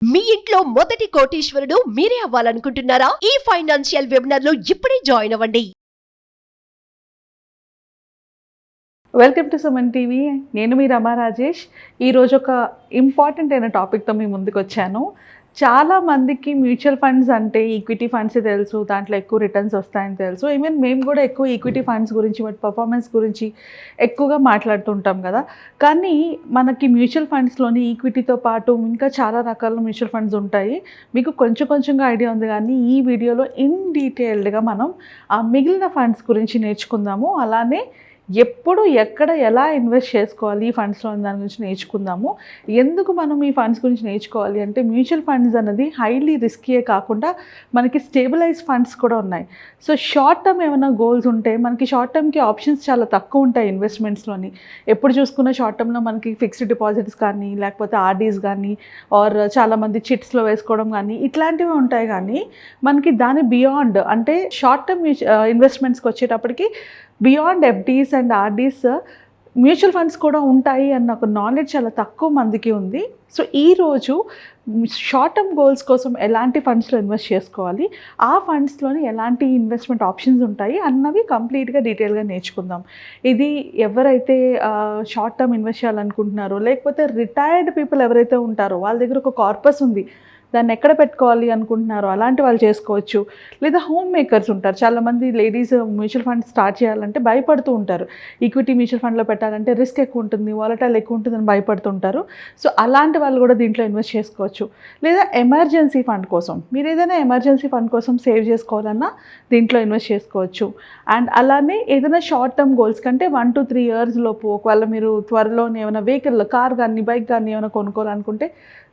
మీ ఇంట్లో మొదటి కోటీశ్వరుడు మీరే అవ్వాలనుకుంటున్నారా? ఈ ఫైనాన్షియల్ వెబినార్ లో ఇప్పుడే జాయిన్ అవ్వండి. Welcome to Suman TV. నేను మీ రమా రాజేష్. ఈరోజు ఒక ఇంపార్టెంట్ అయిన టాపిక్తో మీ ముందుకు వచ్చాను. చాలామందికి మ్యూచువల్ ఫండ్స్ అంటే ఈక్విటీ ఫండ్స్ తెలుసు, దాంట్లో ఎక్కువ రిటర్న్స్ వస్తాయని తెలుసు. ఈవెన్ మేము కూడా ఎక్కువ ఈక్విటీ ఫండ్స్ గురించి, వాటి పర్ఫార్మెన్స్ గురించి ఎక్కువగా మాట్లాడుతుంటాం కదా. కానీ మనకి మ్యూచువల్ ఫండ్స్లోని ఈక్విటీతో పాటు ఇంకా చాలా రకాల మ్యూచువల్ ఫండ్స్ ఉంటాయి. మీకు కొంచెంగా ఐడియా ఉంది, కానీ ఈ వీడియోలో ఇన్ డీటెయిల్డ్గా మనం ఆ మిగిలిన ఫండ్స్ గురించి నేర్చుకుందాము. అలానే ఎప్పుడు ఎక్కడ ఎలా ఇన్వెస్ట్ చేసుకోవాలి ఈ ఫండ్స్లో దాని గురించి నేర్చుకుందాము. ఎందుకు మనం ఈ ఫండ్స్ గురించి నేర్చుకోవాలి అంటే, మ్యూచువల్ ఫండ్స్ అనేది హైలీ రిస్కీయే కాకుండా మనకి స్టేబులైజ్ ఫండ్స్ కూడా ఉన్నాయి. సో షార్ట్ టర్మ్ ఏమైనా గోల్స్ ఉంటే మనకి షార్ట్ టర్మ్కి ఆప్షన్స్ చాలా తక్కువ ఉంటాయి ఇన్వెస్ట్మెంట్స్లోని. ఎప్పుడు చూసుకున్న షార్ట్ టర్మ్లో మనకి ఫిక్స్డ్ డిపాజిట్స్ కానీ, లేకపోతే ఆర్డీస్ కానీ, ఆర్ చాలామంది చిట్స్లో వేసుకోవడం కానీ ఇట్లాంటివి ఉంటాయి. కానీ మనకి దాని బియాండ్ అంటే షార్ట్ టర్మ్ ఇన్వెస్ట్మెంట్స్కి వచ్చేటప్పటికి beyond FDs and RDs mutual funds కూడా ఉంటాయి అన్న ఒక నాలెడ్జ్ చాలా తక్కువ మందికి ఉంది. సో ఈరోజు షార్ట్ టర్మ్ గోల్స్ కోసం ఎలాంటి ఫండ్స్లో ఇన్వెస్ట్ చేసుకోవాలి, ఆ ఫండ్స్లోని ఎలాంటి ఇన్వెస్ట్మెంట్ ఆప్షన్స్ ఉంటాయి అన్నవి కంప్లీట్గా డీటెయిల్గా నేర్చుకుందాం. ఇది ఎవరైతే షార్ట్ టర్మ్ ఇన్వెస్ట్ చేయాలనుకుంటున్నారో, లేకపోతే రిటైర్డ్ పీపుల్ ఎవరైతే ఉంటారో వాళ్ళ దగ్గర ఒక కార్పస్ ఉంది, దాన్ని ఎక్కడ పెట్టుకోవాలి అనుకుంటున్నారో అలాంటి వాళ్ళు చేసుకోవచ్చు. లేదా హోమ్ మేకర్స్ ఉంటారు, చాలామంది లేడీస్ మ్యూచువల్ ఫండ్ స్టార్ట్ చేయాలంటే భయపడుతూ ఉంటారు. ఈక్విటీ మ్యూచువల్ ఫండ్లో పెట్టాలంటే రిస్క్ ఎక్కువ ఉంటుంది, వాలటైల్ ఎక్కువ ఉంటుందని భయపడుతుంటారు. సో అలాంటి వాళ్ళు కూడా దీంట్లో ఇన్వెస్ట్ చేసుకోవచ్చు. లేదా ఎమర్జెన్సీ ఫండ్ కోసం, మీరు ఏదైనా ఎమర్జెన్సీ ఫండ్ కోసం సేవ్ చేసుకోవాలన్నా దీంట్లో ఇన్వెస్ట్ చేసుకోవచ్చు. అండ్ అలానే ఏదైనా షార్ట్ టర్మ్ గోల్స్ కంటే 1 to 3 years లోపు, ఒకవేళ మీరు త్వరలోనే ఏమైనా వెహికల్, కార్ కానీ బైక్ కానీ ఏమైనా కొనుక్కోవాలనుకుంటే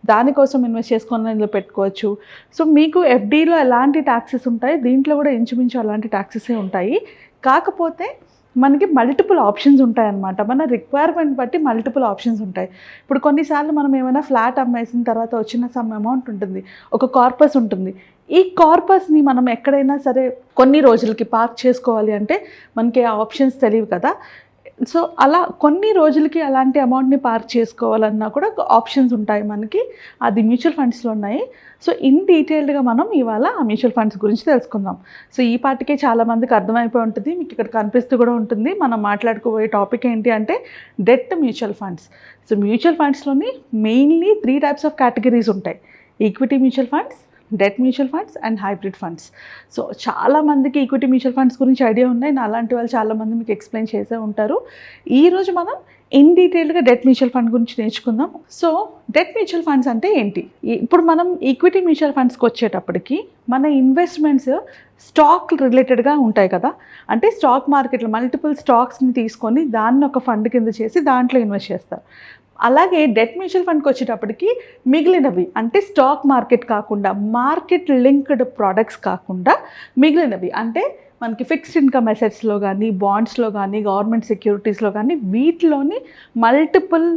దానికోసం ఇన్వెస్ట్ చేసుకొని ఇందులో పెట్టుకోవచ్చు. సో మీకు ఎఫ్డీలో ఎలాంటి ట్యాక్సెస్ ఉంటాయి, దీంట్లో కూడా ఇంచుమించు అలాంటి ట్యాక్సెసే ఉంటాయి. కాకపోతే మనకి మల్టిపుల్ ఆప్షన్స్ ఉంటాయన్నమాట. మన రిక్వైర్మెంట్ బట్టి మల్టిపుల్ ఆప్షన్స్ ఉంటాయి. ఇప్పుడు కొన్నిసార్లు మనం ఏమైనా ఫ్లాట్ అమ్మేసిన తర్వాత వచ్చిన సమ్ అమౌంట్ ఉంటుంది, ఒక కార్పస్ ఉంటుంది. ఈ కార్పస్ని మనం ఎక్కడైనా సరే కొన్ని రోజులకి పార్క్ చేసుకోవాలి అంటే మనకి ఆ ఆప్షన్స్ తెలియవు కదా. సో అలా కొన్ని రోజులకి అలాంటి అమౌంట్ని పార్క్ చేసుకోవాలన్నా కూడా ఆప్షన్స్ ఉంటాయి మనకి, అది మ్యూచువల్ ఫండ్స్లో ఉన్నాయి. సో ఇన్ డీటెయిల్డ్గా మనం ఇవాళ ఆ మ్యూచువల్ ఫండ్స్ గురించి తెలుసుకుందాం. సో ఈ పాటికే చాలామందికి అర్థమైపోయి ఉంటుంది, మీకు ఇక్కడ కనిపిస్తూ కూడా ఉంటుంది. మనం మాట్లాడుకోబోయే టాపిక్ ఏంటి అంటే debt mutual funds. So mutual ఫండ్స్లోని మెయిన్లీ 3 types ఆఫ్ కేటగిరీస్ ఉంటాయి: equity mutual funds, debt mutual funds and hybrid funds. So చాలామందికి ఈక్విటీ మ్యూచువల్ ఫండ్స్ గురించి ఐడియా ఉన్నాయి, నా అలాంటి వాళ్ళు చాలామంది మీకు ఎక్స్ప్లెయిన్ చేసే ఉంటారు. ఈరోజు మనం ఇన్ డీటెయిల్గా డెట్ మ్యూచువల్ ఫండ్ గురించి నేర్చుకుందాం. సో డెట్ మ్యూచువల్ ఫండ్స్ అంటే ఏంటి? ఇప్పుడు మనం ఈక్విటీ మ్యూచువల్ ఫండ్స్కి వచ్చేటప్పటికి మన ఇన్వెస్ట్మెంట్స్ స్టాక్ రిలేటెడ్గా ఉంటాయి కదా. అంటే స్టాక్ మార్కెట్లో మల్టిపుల్ స్టాక్స్ని తీసుకొని దాన్ని ఒక ఫండ్ కింద చేసి దాంట్లో ఇన్వెస్ట్ చేస్తారు. అలాగే డెట్ మ్యూచువల్ ఫండ్కి వచ్చేటప్పటికి మిగిలినవి, అంటే స్టాక్ మార్కెట్ కాకుండా, మార్కెట్ లింక్డ్ ప్రోడక్ట్స్ కాకుండా మిగిలినవి, అంటే మనకి ఫిక్స్డ్ ఇన్కమ్ అసెట్స్లో కానీ, బాండ్స్లో కానీ, గవర్నమెంట్ సెక్యూరిటీస్లో కానీ, వీటిలోని మల్టిపుల్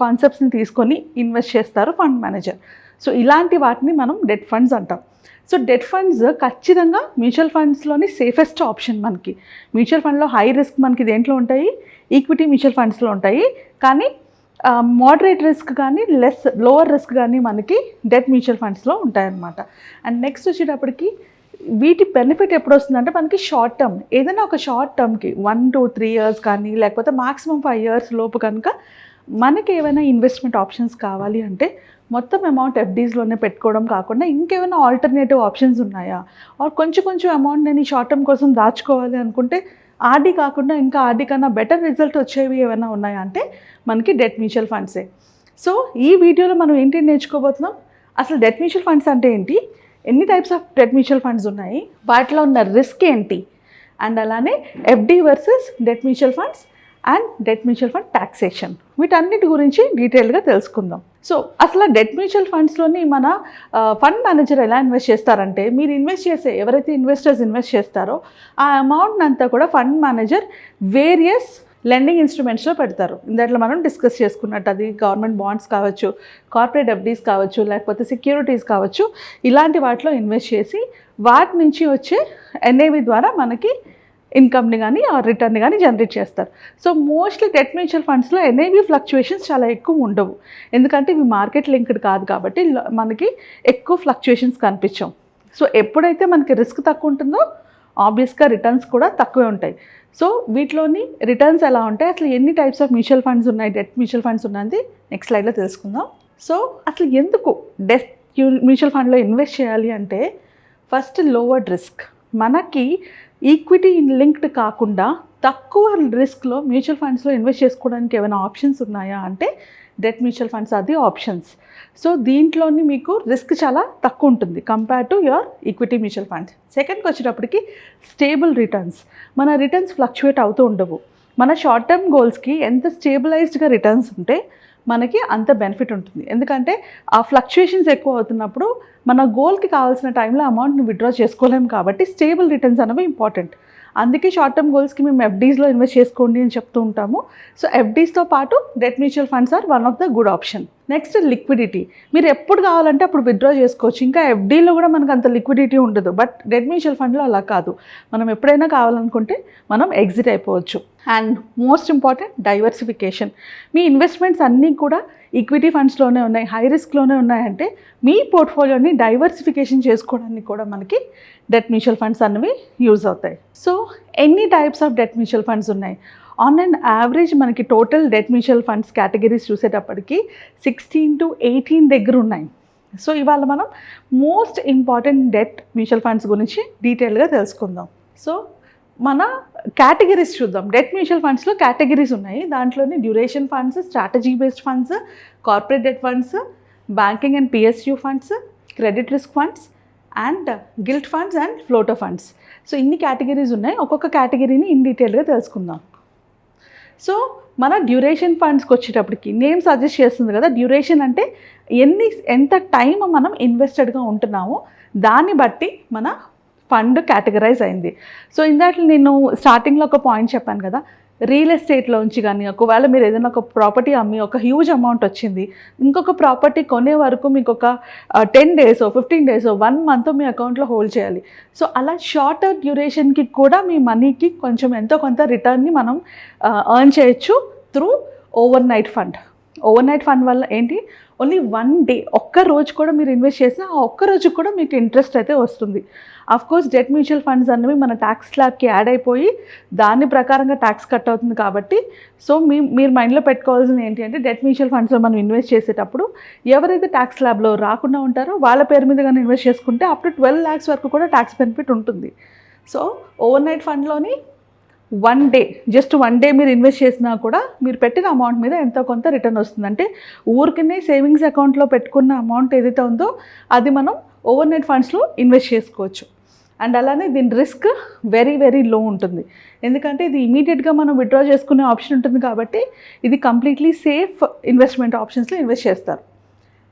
కాన్సెప్ట్స్ని తీసుకొని ఇన్వెస్ట్ చేస్తారు ఫండ్ మేనేజర్. సో ఇలాంటి వాటిని మనం డెట్ ఫండ్స్ అంటాం. సో డెట్ ఫండ్స్ ఖచ్చితంగా మ్యూచువల్ ఫండ్స్లోని సేఫెస్ట్ ఆప్షన్. మనకి మ్యూచువల్ ఫండ్లో హై రిస్క్ మనకి దేంట్లో ఉంటాయి, ఈక్విటీ మ్యూచువల్ ఫండ్స్లో ఉంటాయి. కానీ మోడరేట్ రిస్క్ కానీ లోవర్ రిస్క్ కానీ మనకి డెట్ మ్యూచువల్ ఫండ్స్లో ఉంటాయన్నమాట. అండ్ నెక్స్ట్ వచ్చేటప్పటికి వీటి బెనిఫిట్ ఎప్పుడు వస్తుందంటే, మనకి షార్ట్ టర్మ్, ఏదైనా ఒక షార్ట్ టర్మ్కి 1 to 3 years కానీ, లేకపోతే మాక్సిమం 5 years లోపు కనుక మనకి ఏమైనా ఇన్వెస్ట్మెంట్ ఆప్షన్స్ కావాలి అంటే మొత్తం అమౌంట్ ఎఫ్డీస్లోనే పెట్టుకోవడం కాకుండా ఇంకేమైనా ఆల్టర్నేటివ్ ఆప్షన్స్ ఉన్నాయా, ఆర్ కొంచెం అమౌంట్ నేను ఈ షార్ట్ టర్మ్ కోసం దాచుకోవాలి అనుకుంటే ఆర్డీ కాకుండా ఇంకా ఆర్డీ కన్నా బెటర్ రిజల్ట్ వచ్చేవి ఏమైనా ఉన్నాయా అంటే మనకి డెట్ మ్యూచువల్ ఫండ్సే. సో ఈ వీడియోలో మనం ఏంటి నేర్చుకోబోతున్నాం, అసలు డెట్ మ్యూచువల్ ఫండ్స్ అంటే ఏంటి, ఎన్ని types of debt mutual funds ఉన్నాయి, వాటిలో ఉన్న రిస్క్ ఏంటి, అండ్ అలానే FD versus debt mutual funds and debt mutual fund taxation, వీటన్నిటి గురించి డీటెయిల్గా తెలుసుకుందాం. సో అసలు డెట్ మ్యూచువల్ ఫండ్స్లోని మన ఫండ్ మేనేజర్ ఎలా ఇన్వెస్ట్ చేస్తారంటే, మీరు ఇన్వెస్ట్ చేసే ఎవరైతే ఇన్వెస్టర్స్ ఇన్వెస్ట్ చేస్తారో ఆ అమౌంట్ అంతా కూడా ఫండ్ మేనేజర్ వేరియస్ లెండింగ్ ఇన్స్ట్రుమెంట్స్లో పెడతారు. దాంట్లో మనం డిస్కస్ చేసుకున్నట్టు అది గవర్నమెంట్ బాండ్స్ కావచ్చు, కార్పొరేట్ ఎఫ్డీస్ కావచ్చు, లేకపోతే సెక్యూరిటీస్ కావచ్చు, ఇలాంటి వాటిలో ఇన్వెస్ట్ చేసి వాటి నుంచి వచ్చే ఎన్ఏవి ద్వారా మనకి ఇన్కమ్ని కానీ ఆ రిటర్న్ని కానీ జనరేట్ చేస్తారు. సో మోస్ట్లీ డెట్ మ్యూచువల్ ఫండ్స్లో ఎన్ఐవి ఫ్లక్చుయేషన్స్ చాలా ఎక్కువ ఉండవు, ఎందుకంటే ఇవి మార్కెట్ లింక్డ్ కాదు కాబట్టి మనకి ఎక్కువ ఫ్లక్చుయేషన్స్ కనిపించవు. సో ఎప్పుడైతే మనకి రిస్క్ తక్కువ ఉంటుందో ఆబ్వియస్గా రిటర్న్స్ కూడా తక్కువే ఉంటాయి. సో వీటిలోని రిటర్న్స్ ఎలా ఉంటాయి, అసలు ఎన్ని టైప్స్ ఆఫ్ మ్యూచువల్ ఫండ్స్ ఉన్నాయి, డెట్ మ్యూచువల్ ఫండ్స్ ఉన్నది నెక్స్ట్ స్లైడ్లో తెలుసుకుందాం. సో అసలు ఎందుకు డెట్ మ్యూచువల్ ఫండ్లో ఇన్వెస్ట్ చేయాలి అంటే, ఫస్ట్ లోవర్డ్ రిస్క్. మనకి ఈక్విటీ లింక్డ్ కాకుండా తక్కువ రిస్క్లో మ్యూచువల్ ఫండ్స్లో ఇన్వెస్ట్ చేసుకోవడానికి ఏమైనా ఆప్షన్స్ ఉన్నాయా అంటే debt mutual funds are the options. So దీంట్లోని మీకు రిస్క్ చాలా తక్కువ ఉంటుంది compare to your equity mutual funds. సెకండ్కి వచ్చేటప్పటికి స్టేబుల్ రిటర్న్స్. మన రిటర్న్స్ ఫ్లక్చువేట్ అవుతూ ఉండవు. మన షార్ట్ టర్మ్ గోల్స్కి ఎంత స్టేబులైజ్డ్గా రిటర్న్స్ ఉంటే మనకి అంత బెనిఫిట్ ఉంటుంది, ఎందుకంటే ఆ ఫ్లక్చుయేషన్స్ ఎక్కువ అవుతున్నప్పుడు మన గోల్కి కావాల్సిన టైంలో అమౌంట్ని విత్డ్రా చేసుకోలేము కాబట్టి స్టేబుల్ రిటర్న్స్ అనేవి ఇంపార్టెంట్. అందుకే షార్ట్ టర్మ్ గోల్స్కి మేము ఎఫ్డీస్లో ఇన్వెస్ట్ చేసుకోండి అని చెప్తూ ఉంటాము. సో ఎఫ్డీస్తో పాటు debt mutual funds are one of the good option. Next liquidity. మీరు ఎప్పుడు కావాలంటే అప్పుడు విత్డ్రా చేసుకోవచ్చు. ఇంకా ఎఫ్డీలో కూడా మనకు అంత లిక్విడిటీ ఉండదు, బట్ డెట్ మ్యూచువల్ ఫండ్లో అలా కాదు. మనం ఎప్పుడైనా కావాలనుకుంటే మనం ఎగ్జిట్ అయిపోవచ్చు. And most important diversification. Me investments అన్నీ కూడా ఈక్విటీ ఫండ్స్లోనే ఉన్నాయి, హై రిస్క్లోనే ఉన్నాయంటే మీ పోర్ట్ఫోలియోని డైవర్సిఫికేషన్ చేసుకోవడానికి కూడా మనకి డెట్ మ్యూచువల్ ఫండ్స్ అనేవి యూజ్ అవుతాయి. సో ఎన్ని types of debt mutual funds ఉన్నాయి? ఆన్ అండ్ యావరేజ్ మనకి total debt mutual funds categories చూసేటప్పటికి 16 to 18 దగ్గర ఉన్నాయి. సో ఇవాళ మనం most important debt mutual funds గురించి డీటెయిల్గా తెలుసుకుందాం. సో మన కేటగిరీస్ చూద్దాం. డెట్ మ్యూచువల్ ఫండ్స్లో కేటగిరీస్ ఉన్నాయి. దాంట్లోని duration funds, strategy based funds, corporate debt funds, banking and PSU funds, credit risk funds and guilt funds and floater funds. So ఇన్ని categories ఉన్నాయి. ఒక్కొక్క కేటగిరీని ఇన్ డీటెయిల్గా తెలుసుకుందాం. సో మన డ్యూరేషన్ ఫండ్స్కి వచ్చేటప్పటికి నేమ్ సజెస్ట్ చేస్తుంది కదా, డ్యూరేషన్ అంటే ఎంత టైం మనం ఇన్వెస్టెడ్గా ఉంటున్నామో దాన్ని బట్టి మన ఫండ్ కేటగరైజ్ అయింది. సో ఇందాక నేను స్టార్టింగ్లో ఒక పాయింట్ చెప్పాను కదా, రియల్ ఎస్టేట్లోంచి కానీ ఒకవేళ మీరు ఏదైనా ఒక ప్రాపర్టీ అమ్మి ఒక హ్యూజ్ అమౌంట్ వచ్చింది, ఇంకొక ప్రాపర్టీ కొనే వరకు మీకు ఒక 10 days 15 days 1 month మీ అకౌంట్లో హోల్డ్ చేయాలి. సో అలా షార్టర్ డ్యూరేషన్కి కూడా మీ మనీకి కొంచెం ఎంతో కొంత రిటర్న్ని మనం ఎర్న్ చేయొచ్చు through over night fund. Over night fund వల్ల ఏంటి, ఓన్లీ 1 day ఒక్క రోజు కూడా మీరు ఇన్వెస్ట్ చేసినా ఆ ఒక్క రోజు కూడా మీకు ఇంట్రెస్ట్ అయితే వస్తుంది. కోర్స్ డెట్ మ్యూచువల్ ఫండ్స్ అనేవి మన ట్యాక్స్ స్లాబ్కి యాడ్ అయిపోయి దాని ప్రకారంగా ట్యాక్స్ కట్ అవుతుంది కాబట్టి, సో మీరు మైండ్లో పెట్టుకోవాల్సింది ఏంటి అంటే డెట్ మ్యూచువల్ ఫండ్స్లో మనం ఇన్వెస్ట్ చేసేటప్పుడు ఎవరైతే ట్యాక్స్ స్లాబ్లో రాకుండా ఉంటారో వాళ్ళ పేరు మీద కానీ ఇన్వెస్ట్ చేసుకుంటే అప్ to 12 lakhs వరకు కూడా ట్యాక్స్ బెనిఫిట్ ఉంటుంది. సో ఓవర్ నైట్ ఫండ్లోని 1 day జస్ట్ 1 day మీరు ఇన్వెస్ట్ చేసినా కూడా మీరు పెట్టిన అమౌంట్ మీద ఎంతో కొంత రిటర్న్ వస్తుంది. అంటే ఊరికనే సేవింగ్స్ అకౌంట్లో పెట్టుకున్న అమౌంట్ ఏదైతే ఉందో అది మనం ఓవర్ నైట్ ఫండ్స్లో ఇన్వెస్ట్ చేసుకోవచ్చు. అండ్ అలానే దీని రిస్క్ వెరీ వెరీ లో ఉంటుంది, ఎందుకంటే ఇది ఇమీడియట్గా మనం విత్డ్రా చేసుకునే ఆప్షన్ ఉంటుంది కాబట్టి ఇది కంప్లీట్లీ సేఫ్ ఇన్వెస్ట్మెంట్ ఆప్షన్స్లో ఇన్వెస్ట్ చేస్తారు.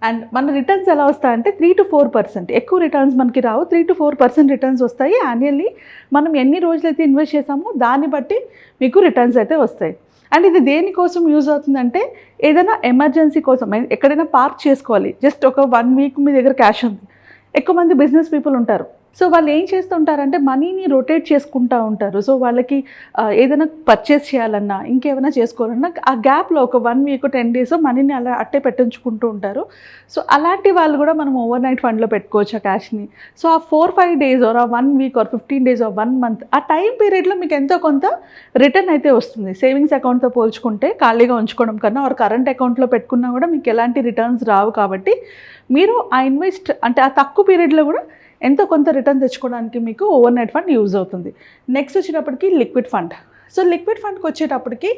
అండ్ మన రిటర్న్స్ ఎలా వస్తాయంటే 3 to 4%. ఎక్కువ రిటర్న్స్ మనకి రావు, 3 to 4% రిటర్న్స్ వస్తాయి యాన్యువల్లీ. మనం ఎన్ని రోజులైతే ఇన్వెస్ట్ చేసామో దాన్ని బట్టి మీకు రిటర్న్స్ అయితే వస్తాయి. అండ్ ఇది దేనికోసం యూజ్ అవుతుందంటే ఏదైనా ఎమర్జెన్సీ కోసం, ఎక్కడైనా పార్క్ చేసుకోవాలి, జస్ట్ ఒక 1 week మీ దగ్గర క్యాష్ ఉంది. ఎక్కువ మంది బిజినెస్ పీపుల్ ఉంటారు, సో వాళ్ళు ఏం చేస్తుంటారంటే మనీని రొటేట్ చేసుకుంటూ ఉంటారు. సో వాళ్ళకి ఏదైనా పర్చేస్ చేయాలన్నా ఇంకేమైనా చేసుకోవాలన్నా ఆ గ్యాప్లో ఒక 1 week 10 days మనీని అలా అట్టే పెట్టించుకుంటూ ఉంటారు. సో అలాంటి వాళ్ళు కూడా మనం ఓవర్ నైట్ ఫండ్లో పెట్టుకోవచ్చు ఆ క్యాష్ని. సో ఆ 4-5 days or 1 week or 15 days or 1 month ఆ టైం పీరియడ్లో మీకు ఎంతో కొంత రిటర్న్ అయితే వస్తుంది. సేవింగ్స్ అకౌంట్తో పోల్చుకుంటే ఖాళీగా ఉంచుకోవడం కన్నా ఆర్ కరెంట్ అకౌంట్లో పెట్టుకున్నా కూడా మీకు ఎలాంటి రిటర్న్స్ రావు కాబట్టి మీరు ఆ ఇన్వెస్ట్ అంటే ఆ తక్కువ పీరియడ్లో కూడా ఎంతో కొంత రిటర్న్ తెచ్చుకోవడానికి మీకు ఓవర్ నైట్ ఫండ్ యూజ్ అవుతుంది. నెక్స్ట్ వచ్చేటప్పటికి లిక్విడ్ ఫండ్. సో లిక్విడ్ ఫండ్కి వచ్చేటప్పటికి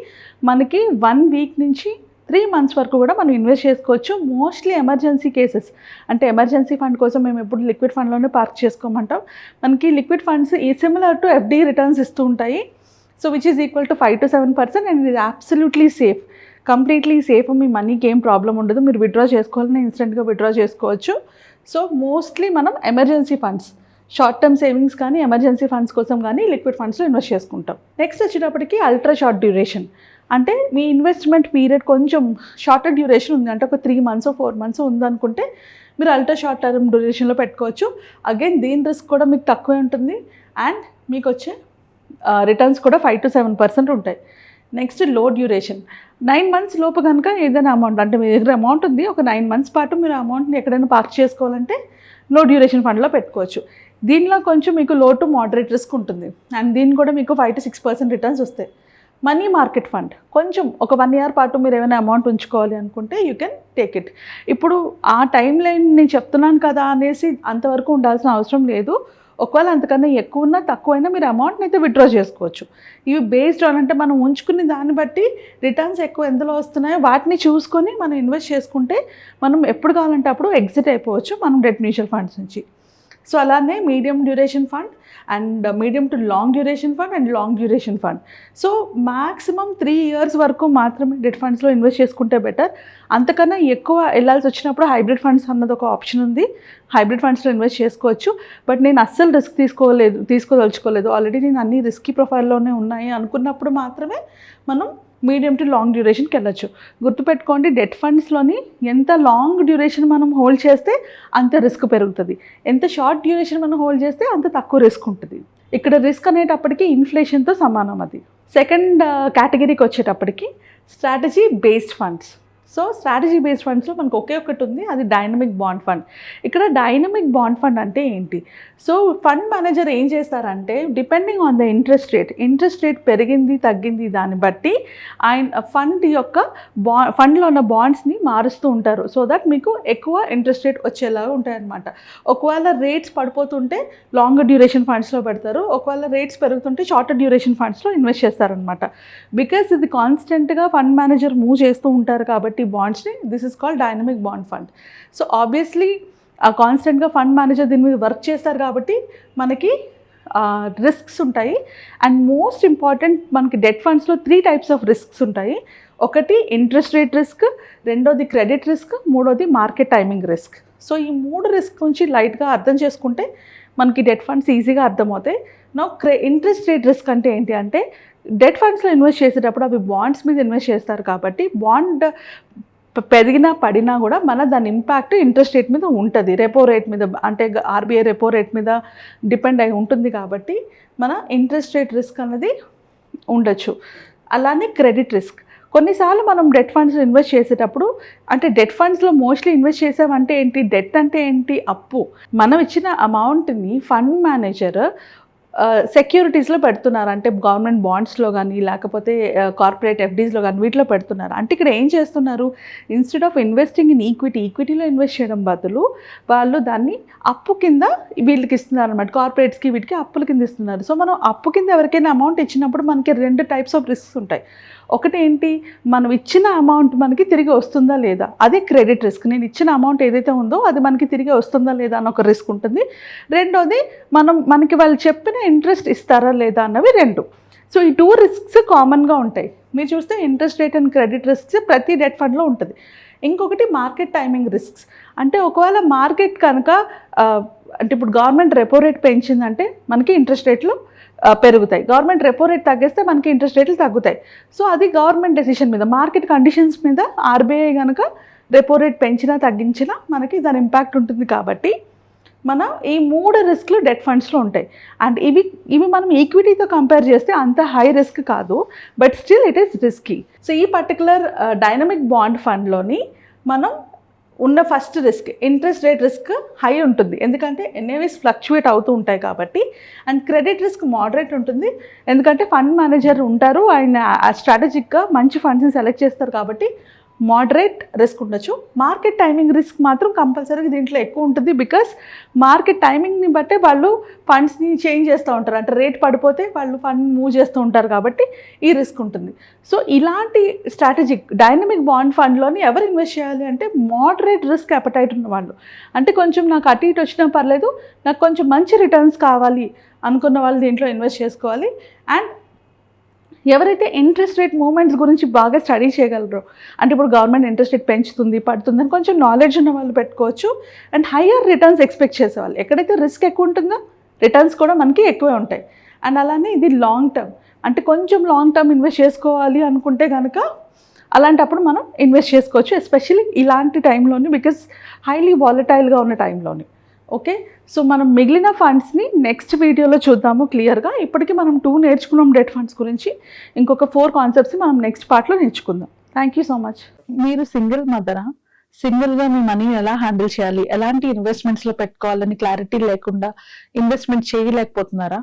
మనకి 1 week నుంచి 3 months వరకు కూడా మనం ఇన్వెస్ట్ చేసుకోవచ్చు. మోస్ట్లీ ఎమర్జెన్సీ కేసెస్ అంటే ఎమర్జెన్సీ ఫండ్ కోసం మేము ఎప్పుడు లిక్విడ్ ఫండ్లోనే పార్క్ చేసుకోమంటాం. మనకి లిక్విడ్ ఫండ్స్ ఈ సిమిలర్ టు ఎఫ్డీ రిటర్న్స్ ఇస్తూ ఉంటాయి. So which is equal to 5 to 7% and ఇది అబ్సల్యూట్లీ సేఫ్, కంప్లీట్లీ సేఫ్. మీ మనీకి ఏం ప్రాబ్లం ఉండదు, మీరు విత్డ్రా చేసుకోవాలని ఇన్స్టెంట్గా విత్డ్రా చేసుకోవచ్చు. సో మోస్ట్లీ మనం emergency funds, short term savings కానీ ఎమర్జెన్సీ ఫండ్స్ కోసం కానీ లిక్విడ్ ఫండ్స్లో ఇన్వెస్ట్ చేసుకుంటాం. నెక్స్ట్ వచ్చేటప్పటికి అల్ట్రా షార్ట్ డ్యూరేషన్. అంటే మీ ఇన్వెస్ట్మెంట్ పీరియడ్ కొంచెం షార్టర్ డ్యూరేషన్ ఉంది, అంటే ఒక 3 months 4 months ఉందనుకుంటే మీరు అల్ట్రా షార్ట్ టర్మ్ డ్యూరేషన్లో పెట్టుకోవచ్చు. అగైన్ దీని రిస్క్ కూడా మీకు తక్కువే ఉంటుంది అండ్ మీకు వచ్చే రిటర్న్స్ కూడా 5 to 7% ఉంటాయి. నెక్స్ట్ లో డ్యూరేషన్. 9 months లోపు కనుక ఏదైనా అమౌంట్ అంటే మీ దగ్గర అమౌంట్ ఉంది, ఒక 9 months పాటు మీరు అమౌంట్ని ఎక్కడైనా పార్క్ చేసుకోవాలంటే లో డ్యూరేషన్ ఫండ్లో పెట్టుకోవచ్చు. దీనిలో కొంచెం మీకు లో టు మోడరేట్ రిస్క్ ఉంటుంది అండ్ దీని కూడా మీకు 5 to 6% రిటర్న్స్ వస్తాయి. మనీ మార్కెట్ ఫండ్ కొంచెం ఒక 1 year పాటు మీరు ఏమైనా అమౌంట్ ఉంచుకోవాలి అనుకుంటే యూ కెన్ టేక్ ఇట్. ఇప్పుడు ఆ టైం లైన్ నేను చెప్తున్నాను కదా అనేసి అంతవరకు ఉండాల్సిన అవసరం లేదు. ఒకవేళ అంతకన్నా ఎక్కువ ఉన్నా తక్కువైనా మీరు అమౌంట్ని అయితే విత్డ్రా చేసుకోవచ్చు. ఇవి బేస్డ్ ఆన్ అంటే మనం ఉంచుకునే దాన్ని బట్టి రిటర్న్స్ ఎక్కువ ఎందులో వస్తున్నాయో వాటిని చూసుకొని మనం ఇన్వెస్ట్ చేసుకుంటే మనం ఎప్పుడు కావాలంటే అప్పుడు ఎగ్జిట్ అయిపోవచ్చు మనం డెట్ మ్యూచువల్ ఫండ్స్ నుంచి. సో అలానే medium duration fund and medium to long duration fund and long duration fund. So maximum 3 years వరకు మాత్రమే డెట్ ఫండ్స్లో ఇన్వెస్ట్ చేసుకుంటే బెటర్. అంతకన్నా ఎక్కువ వెళ్ళాల్సి వచ్చినప్పుడు హైబ్రిడ్ ఫండ్స్ అన్నది ఒక ఆప్షన్ ఉంది, హైబ్రిడ్ ఫండ్స్లో ఇన్వెస్ట్ చేసుకోవచ్చు. బట్ నేను అస్సలు రిస్క్ తీసుకోదలుచుకోలేదు, ఆల్రెడీ నేను అన్ని రిస్కీ ప్రొఫైల్లోనే ఉన్నాయి అనుకున్నప్పుడు మాత్రమే మనం మీడియం టు లాంగ్ డ్యూరేషన్కి వెళ్ళొచ్చు. గుర్తుపెట్టుకోండి, డెట్ ఫండ్స్లోని ఎంత లాంగ్ డ్యూరేషన్ మనం హోల్డ్ చేస్తే అంత రిస్క్ పెరుగుతుంది, ఎంత షార్ట్ డ్యూరేషన్ మనం హోల్డ్ చేస్తే అంత తక్కువ రిస్క్ ఉంటుంది. ఇక్కడ రిస్క్ అనేటప్పటికీ ఇన్ఫ్లేషన్తో సమానం అది. సెకండ్ కేటగిరీకి వచ్చేటప్పటికి strategy based funds. So strategy based ఫండ్స్లో మనకు ఒకే ఒకటి ఉంది, అది డైనమిక్ బాండ్ ఫండ్. ఇక్కడ డైనమిక్ బాండ్ ఫండ్ అంటే ఏంటి? సో ఫండ్ మేనేజర్ ఏం చేస్తారంటే depending on the interest rate పెరిగింది తగ్గింది దాన్ని బట్టి ఆయన ఫండ్ యొక్క ఫండ్లో ఉన్న బాండ్స్ని మారుస్తూ ఉంటారు సో దట్ మీకు ఎక్కువ ఇంట్రెస్ట్ రేట్ వచ్చేలాగా ఉంటాయన్నమాట. ఒకవేళ రేట్స్ పడిపోతుంటే లాంగర్ డ్యూరేషన్ ఫండ్స్లో పెడతారు, ఒకవేళ రేట్స్ పెరుగుతుంటే షార్టర్ డ్యూరేషన్ ఫండ్స్లో ఇన్వెస్ట్ చేస్తారనమాట. బికాస్ ఇది కాన్స్టెంట్గా ఫండ్ మేనేజర్ మూవ్ చేస్తూ ఉంటారు కాబట్టి బాండ్స్ని, this is called dynamic bond fund. So obviously కాన్స్టెంట్గా ఫండ్ మేనేజర్ దీని మీద వర్క్ చేస్తారు కాబట్టి మనకి రిస్క్స్ ఉంటాయి. అండ్ మోస్ట్ ఇంపార్టెంట్ మనకి డెట్ ఫండ్స్లో 3 types ఆఫ్ రిస్క్స్ ఉంటాయి. ఒకటి ఇంట్రెస్ట్ రేట్ రిస్క్, రెండోది క్రెడిట్ రిస్క్, మూడోది మార్కెట్ టైమింగ్ రిస్క్. సో ఈ 3 రిస్క్ నుంచి లైట్గా అర్థం చేసుకుంటే మనకి డెట్ ఫండ్స్ ఈజీగా అర్థమవుతాయి. నా ఇంట్రెస్ట్ రేట్ రిస్క్ అంటే ఏంటి అంటే డెట్ ఫండ్స్లో ఇన్వెస్ట్ చేసేటప్పుడు అవి బాండ్స్ మీద ఇన్వెస్ట్ చేస్తారు కాబట్టి బాండ్ పెరిగినా పడినా కూడా దాని ఇంపాక్ట్ ఇంట్రెస్ట్ రేట్ మీద ఉంటుంది, రెపో రేట్ మీద అంటే ఆర్బీఐ రెపో రేట్ మీద డిపెండ్ అయి ఉంటుంది కాబట్టి మన ఇంట్రెస్ట్ రేట్ రిస్క్ అన్నది ఉండొచ్చు. అలానే క్రెడిట్ రిస్క్. కొన్నిసార్లు మనం డెట్ ఫండ్స్లో ఇన్వెస్ట్ చేసేటప్పుడు అంటే డెట్ ఫండ్స్లో మోస్ట్లీ ఇన్వెస్ట్ చేసామంటే ఏంటి, డెట్ అంటే ఏంటి, అప్పు. మనం ఇచ్చిన అమౌంట్ని ఫండ్ మేనేజర్ సెక్యూరిటీస్లో పెడుతున్నారు, అంటే గవర్నమెంట్ బాండ్స్లో కానీ లేకపోతే కార్పొరేట్ ఎఫ్డీస్లో కానీ వీటిలో పెడుతున్నారు. అంటే ఇక్కడ ఏం చేస్తున్నారు, ఇన్స్టెడ్ ఆఫ్ ఇన్వెస్టింగ్ ఇన్ ఈక్విటీలో ఇన్వెస్ట్ చేయడం బదులు వాళ్ళు దాన్ని అప్పు కింద వీళ్ళకి ఇస్తున్నారు అనమాట, కార్పొరేట్స్కి వీటికి అప్పుల కింద ఇస్తున్నారు. సో మనం అప్పు కింద ఎవరికైనా అమౌంట్ ఇచ్చినప్పుడు మనకి 2 types ఆఫ్ రిస్క్స్ ఉంటాయి. ఒకటి ఏంటి, మనం ఇచ్చిన అమౌంట్ మనకి తిరిగి వస్తుందా లేదా, అది క్రెడిట్ రిస్క్. నేను ఇచ్చిన అమౌంట్ ఏదైతే ఉందో అది మనకి తిరిగి వస్తుందా లేదా అని ఒక రిస్క్ ఉంటుంది. రెండోది మనకి వాళ్ళు చెప్పిన ఇంట్రెస్ట్ ఇస్తారా లేదా అన్నవి 2. సో ఈ 2 రిస్క్స్ కామన్గా ఉంటాయి. మీరు చూస్తే interest rate and credit risks ప్రతి డెట్ ఫండ్లో ఉంటుంది. ఇంకొకటి మార్కెట్ టైమింగ్ రిస్క్స్. అంటే ఒకవేళ మార్కెట్ కనుక అంటే ఇప్పుడు గవర్నమెంట్ రెపో రేట్ పెంచిందంటే మనకి ఇంట్రెస్ట్ రేట్లు పెరుగుతాయి, గవర్నమెంట్ రెపో రేట్ తగ్గిస్తే మనకి ఇంట్రెస్ట్ రేట్లు తగ్గుతాయి. సో అది గవర్నమెంట్ డెసిషన్ మీద, మార్కెట్ కండిషన్స్ మీద ఆర్బీఐ కనుక రెపో రేట్ పెంచినా తగ్గించినా మనకి దాని ఇంపాక్ట్ ఉంటుంది. కాబట్టి మనం ఈ 3 రిస్క్లు డెట్ ఫండ్స్లో ఉంటాయి. అండ్ ఇవి మనం ఈక్విటీతో కంపేర్ చేస్తే అంత హై రిస్క్ కాదు, but still it is risky. So ఈ పర్టికులర్ డైనమిక్ బాండ్ ఫండ్లోని మనం ఉన్న first risk interest rate risk high ఉంటుంది, ఎందుకంటే ఎన్ఏవిస్ ఫ్లక్చువేట్ అవుతూ ఉంటాయి కాబట్టి. అండ్ క్రెడిట్ రిస్క్ మోడరేట్ ఉంటుంది, ఎందుకంటే ఫండ్ మేనేజర్ ఉంటారు, ఆయన స్ట్రాటజిక్గా మంచి ఫండ్స్ని సెలెక్ట్ చేస్తారు కాబట్టి మోడరేట్ రిస్క్ ఉండొచ్చు. మార్కెట్ టైమింగ్ రిస్క్ మాత్రం కంపల్సరీగా దీంట్లో ఎక్కువ ఉంటుంది, బికాస్ మార్కెట్ టైమింగ్ని బట్టే వాళ్ళు ఫండ్స్ని చేంజ్ చేస్తూ ఉంటారు, అంటే రేట్ పడిపోతే వాళ్ళు ఫండ్ మూవ్ చేస్తూ ఉంటారు కాబట్టి ఈ రిస్క్ ఉంటుంది. సో ఇలాంటి స్ట్రాటజిక్ డైనమిక్ బాండ్ ఫండ్లోని ఎవరు ఇన్వెస్ట్ చేయాలి అంటే మోడరేట్ రిస్క్ అపటైట్ ఉన్న వాళ్ళు, అంటే కొంచెం నాకు అటు ఇటు వచ్చినా పర్లేదు, నాకు కొంచెం మంచి రిటర్న్స్ కావాలి అనుకున్న వాళ్ళు దీంట్లో ఇన్వెస్ట్ చేసుకోవాలి. అండ్ ఎవరైతే ఇంట్రెస్ట్ రేట్ మూవ్మెంట్స్ గురించి బాగా స్టడీ చేయగలరో, అంటే ఇప్పుడు గవర్నమెంట్ ఇంట్రెస్ట్ రేట్ పెంచుతుంది పడుతుందని కొంచెం నాలెడ్జ్ ఉన్న వాళ్ళు పెట్టుకోవచ్చు. అండ్ హయ్యర్ రిటర్న్స్ ఎక్స్పెక్ట్ చేసేవాళ్ళు, ఎక్కడైతే రిస్క్ ఎక్కువ ఉంటుందో రిటర్న్స్ కూడా మనకి ఎక్కువే ఉంటాయి. అండ్ అలానే ఇది లాంగ్ టర్మ్, అంటే కొంచెం లాంగ్ టర్మ్ ఇన్వెస్ట్ చేసుకోవాలి అనుకుంటే కనుక అలాంటప్పుడు మనం ఇన్వెస్ట్ చేసుకోవచ్చు, ఎస్పెషల్లీ ఇలాంటి టైంలోని, బికాస్ హైలీ వాలటైల్గా ఉన్న టైంలోని. ఓకే, సో మనం మిగిలిన ఫండ్స్ని నెక్స్ట్ వీడియోలో చూద్దాము క్లియర్గా. ఇప్పటికీ మనం 2 నేర్చుకున్నాం డెట్ ఫండ్స్ గురించి. ఇంకొక 4 కాన్సెప్ట్స్ మనం నెక్స్ట్ పార్ట్లో నేర్చుకుందాం. Thank you so much. మీరు సింగిల్ మదరా? సింగిల్గా మీ మనీ ఎలా హ్యాండిల్ చేయాలి, ఎలాంటి ఇన్వెస్ట్మెంట్స్లో పెట్టుకోవాలని క్లారిటీ లేకుండా ఇన్వెస్ట్మెంట్ చేయలేకపోతున్నారా?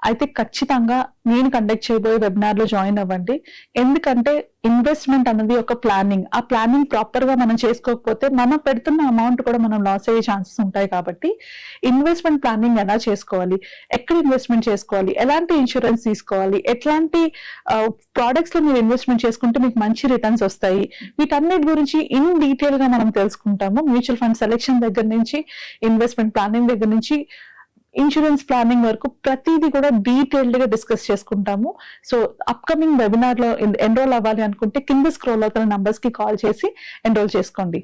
అయితే ఖచ్చితంగా నేను కండక్ట్ చేయబోయే వెబినార్లో జాయిన్ అవ్వండి. ఎందుకంటే ఇన్వెస్ట్మెంట్ అనేది ఒక ప్లానింగ్. ఆ ప్లానింగ్ ప్రాపర్గా మనం చేసుకోకపోతే మనం పెడుతున్న అమౌంట్ కూడా మనం లాస్ అయ్యే ఛాన్సెస్ ఉంటాయి. కాబట్టి ఇన్వెస్ట్మెంట్ ప్లానింగ్ ఎలా చేసుకోవాలి, ఎక్కడ ఇన్వెస్ట్మెంట్ చేసుకోవాలి, ఎలాంటి ఇన్సూరెన్స్ తీసుకోవాలి, ఎట్లాంటి ప్రోడక్ట్స్లో మీరు ఇన్వెస్ట్మెంట్ చేసుకుంటే మీకు మంచి రిటర్న్స్ వస్తాయి, వీటన్నిటి గురించి ఇన్ డీటెయిల్గా మనం తెలుసుకుంటాము. మ్యూచువల్ ఫండ్ సెలెక్షన్ దగ్గర నుంచి, ఇన్వెస్ట్మెంట్ ప్లానింగ్ దగ్గర నుంచి, ఇన్సూరెన్స్ ప్లానింగ్ వరకు ప్రతిదీ కూడా డీటెయిల్డ్ గా డిస్కస్ చేసుకుంటాము. సో అప్కమింగ్ వెబినార్ లో ఎన్రోల్ అవ్వాలి అనుకుంటే కింద స్క్రోల్ అవుతున్న నంబర్స్ కి కాల్ చేసి ఎన్రోల్ చేసుకోండి.